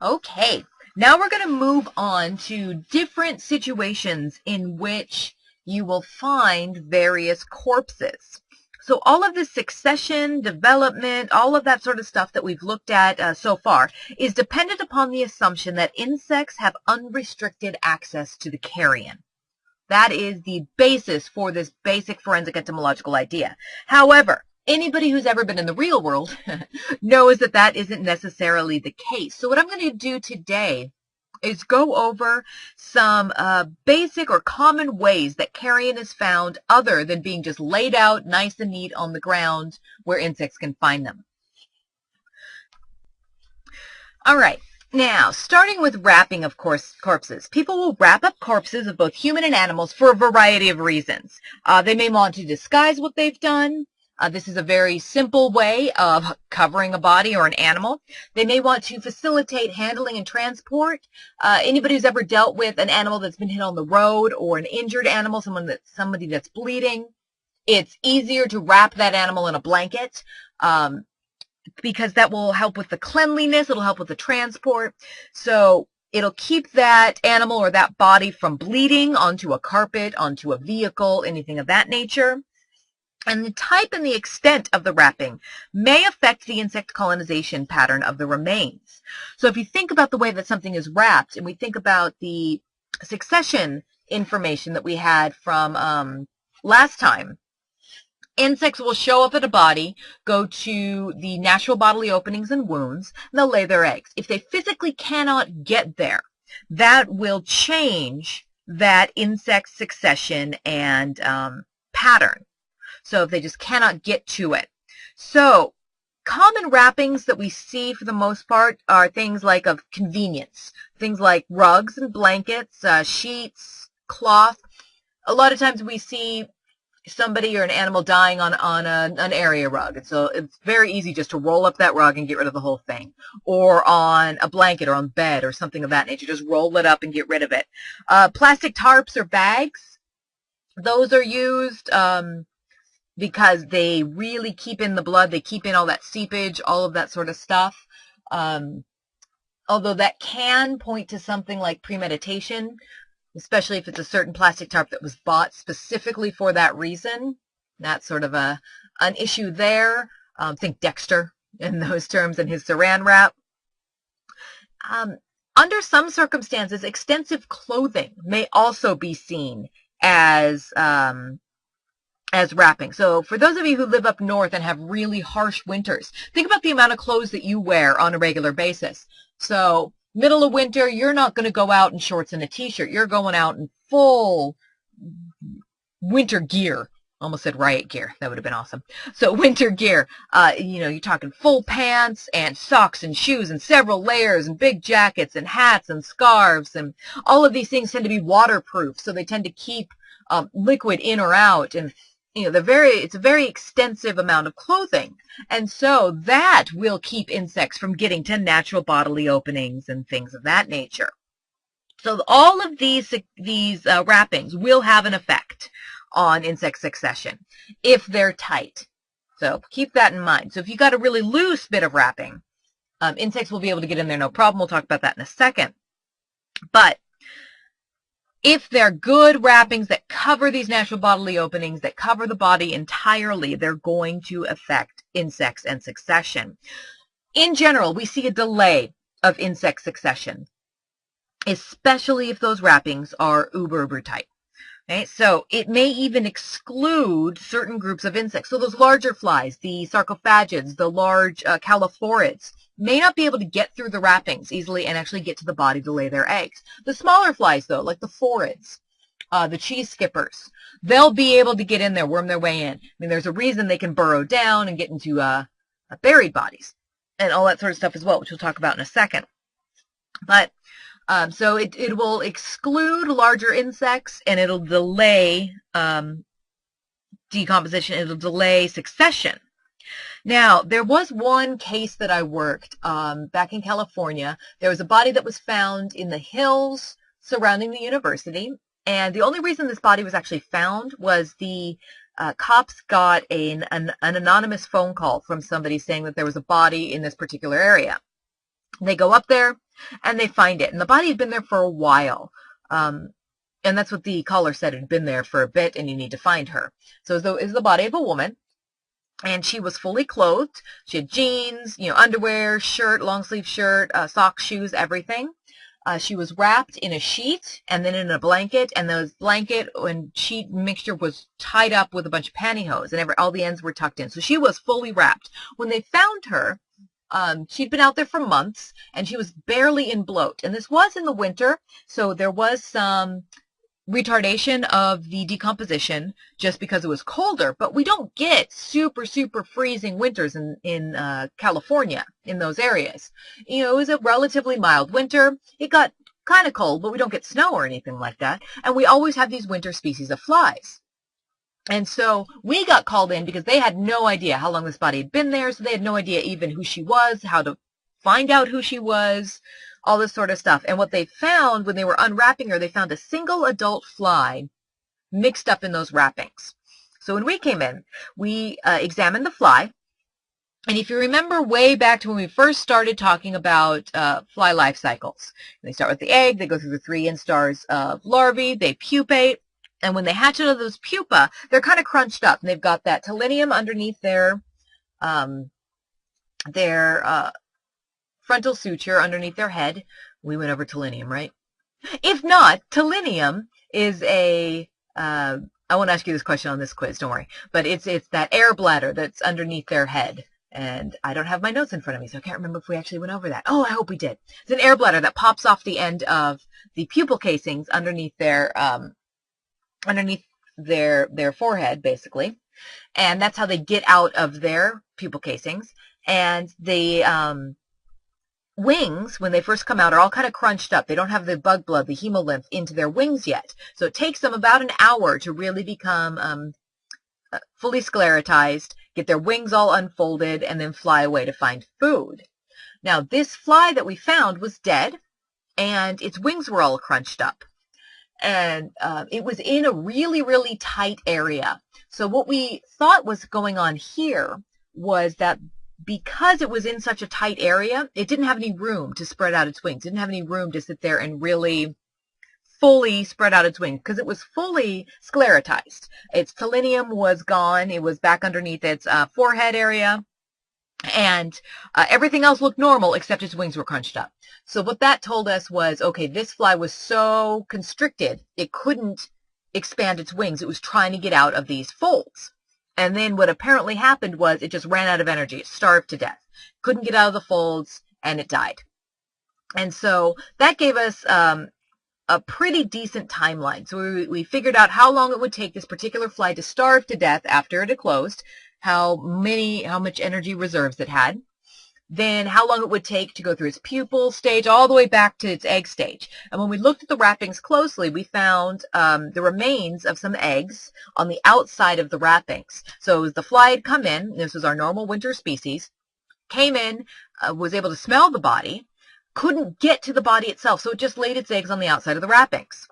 Okay, now we're going to move on to different situations in which you will find various corpses. So all of this succession, development, all of that sort of stuff that we've looked at so far is dependent upon the assumption that insects have unrestricted access to the carrion. That is the basis for this basic forensic entomological idea. However, anybody who's ever been in the real world knows that that isn't necessarily the case. So what I'm going to do today is go over some basic or common ways that carrion is found other than being just laid out nice and neat on the ground where insects can find them. All right. Now, starting with wrapping of corpses. People will wrap up corpses of both human and animals for a variety of reasons. They may want to disguise what they've done. This is a very simple way of covering a body or an animal. They may want to facilitate handling and transport. Anybody who's ever dealt with an animal that's been hit on the road or an injured animal, somebody that's bleeding, it's easier to wrap that animal in a blanket. Because that will help with the cleanliness, it'll help with the transport. So it'll keep that animal or that body from bleeding onto a carpet, onto a vehicle, anything of that nature. And the type and the extent of the wrapping may affect the insect colonization pattern of the remains. So if you think about the way that something is wrapped, and we think about the succession information that we had from last time, insects will show up at a body, go to the natural bodily openings and wounds, and they'll lay their eggs. If they physically cannot get there, that will change that insect succession and pattern. So if they just cannot get to it. So common wrappings that we see for the most part are things like of convenience, things like rugs and blankets, sheets, cloth. A lot of times we see somebody or an animal dying on an area rug. And so it's very easy just to roll up that rug and get rid of the whole thing. Or on a blanket or on bed or something of that nature. Just roll it up and get rid of it. Plastic tarps or bags, those are used because they really keep in the blood. They keep in all that seepage, all of that sort of stuff. Although that can point to something like premeditation, especially if it's a certain plastic tarp that was bought specifically for that reason. That's sort of an issue there. Think Dexter in those terms and his saran wrap. Under some circumstances, extensive clothing may also be seen as wrapping. So for those of you who live up north and have really harsh winters, think about the amount of clothes that you wear on a regular basis. So middle of winter, you're not going to go out in shorts and a t-shirt. You're going out in full winter gear. Almost said riot gear. That would have been awesome. So winter gear, you're talking full pants and socks and shoes and several layers and big jackets and hats and scarves. And all of these things tend to be waterproof. So they tend to keep liquid in or out. And it's a very extensive amount of clothing. And so that will keep insects from getting to natural bodily openings and things of that nature. So all of these wrappings will have an effect on insect succession if they're tight. So keep that in mind. So if you got a really loose bit of wrapping, insects will be able to get in there no problem. We'll talk about that in a second. But if they're good wrappings that cover these natural bodily openings, that cover the body entirely, they're going to affect insects and succession. In general, we see a delay of insect succession, especially if those wrappings are uber tight. Okay, so it may even exclude certain groups of insects. So those larger flies, the sarcophagids, the large calliphorids, may not be able to get through the wrappings easily and actually get to the body to lay their eggs. The smaller flies, though, like the phorids, the cheese skippers, they'll be able to get in there, worm their way in. I mean, there's a reason they can burrow down and get into buried bodies and all that sort of stuff as well, which we'll talk about in a second. But so it will exclude larger insects and it'll delay decomposition. It'll delay succession. Now, there was one case that I worked back in California. There was a body that was found in the hills surrounding the university. And the only reason this body was actually found was the cops got an anonymous phone call from somebody saying that there was a body in this particular area. They go up there. and they find it. And the body had been there for a while. And that's what the caller said. It had been there for a bit, and you need to find her. So it was the body of a woman, and she was fully clothed. She had jeans, underwear, shirt, long sleeve shirt, socks, shoes, everything. She was wrapped in a sheet and then in a blanket, and the blanket and sheet mixture was tied up with a bunch of pantyhose, and all the ends were tucked in. So she was fully wrapped. When they found her, she'd been out there for months, and she was barely in bloat. And this was in the winter, so there was some retardation of the decomposition just because it was colder, but we don't get super freezing winters in California, in those areas. It was a relatively mild winter. It got kind of cold, but we don't get snow or anything like that, and we always have these winter species of flies. And so we got called in because they had no idea how long this body had been there, so they had no idea even who she was, how to find out who she was, all this sort of stuff. And what they found when they were unwrapping her, they found a single adult fly mixed up in those wrappings. So when we came in, we examined the fly. And if you remember way back to when we first started talking about fly life cycles, they start with the egg, they go through the 3 instars of larvae, they pupate, and when they hatch out of those pupa, they're kind of crunched up, and they've got that telenium underneath their frontal suture underneath their head. We went over telenium, right? If not, telenium is I won't ask you this question on this quiz, don't worry, but it's that air bladder that's underneath their head. And I don't have my notes in front of me, so I can't remember if we actually went over that. Oh, I hope we did. It's an air bladder that pops off the end of the pupal casings underneath their forehead, basically. And that's how they get out of their pupal casings. And the wings, when they first come out, are all kind of crunched up. They don't have the bug blood, the hemolymph, into their wings yet. So it takes them about an hour to really become fully sclerotized, get their wings all unfolded, and then fly away to find food. Now, this fly that we found was dead, and its wings were all crunched up. And it was in a really tight area. So what we thought was going on here was that because it was in such a tight area, it didn't have any room to spread out its wings. It didn't have any room to sit there and really fully spread out its wings because it was fully sclerotized. Its telenium was gone. It was back underneath its forehead area. And everything else looked normal except its wings were crunched up. So what that told us was, okay, this fly was so constricted, it couldn't expand its wings. It was trying to get out of these folds. And then what apparently happened was it just ran out of energy. It starved to death. Couldn't get out of the folds, and it died. And so that gave us a pretty decent timeline. So we figured out how long it would take this particular fly to starve to death after it had closed, how much energy reserves it had, then how long it would take to go through its pupal stage all the way back to its egg stage. And when we looked at the wrappings closely, we found the remains of some eggs on the outside of the wrappings. So as the fly had come in, this was our normal winter species, came in, was able to smell the body, couldn't get to the body itself, so it just laid its eggs on the outside of the wrappings.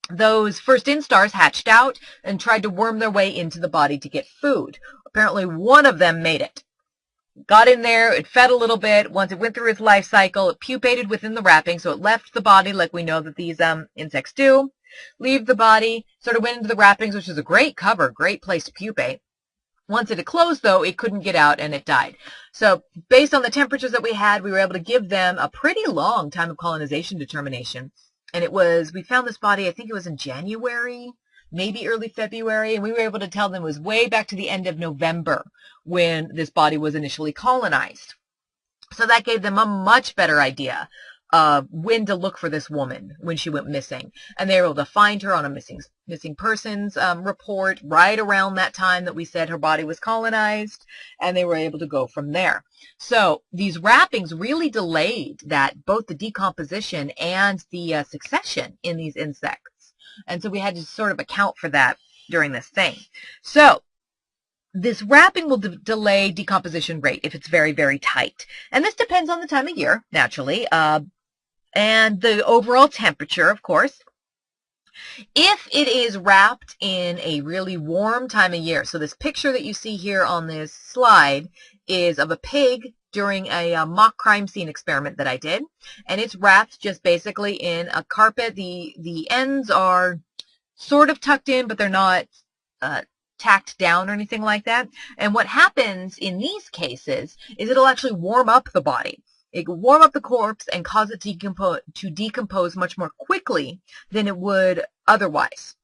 Those first instars hatched out and tried to worm their way into the body to get food. Apparently one of them made it. Got in there, it fed a little bit. Once it went through its life cycle, it pupated within the wrapping, so it left the body like we know that these insects do. Leave the body, sort of went into the wrappings, which is a great cover, great place to pupate. Once it had closed, though, it couldn't get out and it died. So based on the temperatures that we had, we were able to give them a pretty long time of colonization determination. And we found this body, I think it was in January, maybe early February, and we were able to tell them it was way back to the end of November when this body was initially colonized. So that gave them a much better idea of when to look for this woman when she went missing. And they were able to find her on a missing persons report right around that time that we said her body was colonized, and they were able to go from there. So these wrappings really delayed both the decomposition and the succession in these insects. And so we had to sort of account for that during this thing. So this wrapping will delay decomposition rate if it's very tight. And this depends on the time of year, naturally, and the overall temperature, of course. If it is wrapped in a really warm time of year, so this picture that you see here on this slide is of a pig during a mock crime scene experiment that I did, and it's wrapped just basically in a carpet. The ends are sort of tucked in, but they're not tacked down or anything like that. And what happens in these cases is it'll actually warm up the body. It will warm up the corpse and cause it to decompose much more quickly than it would otherwise.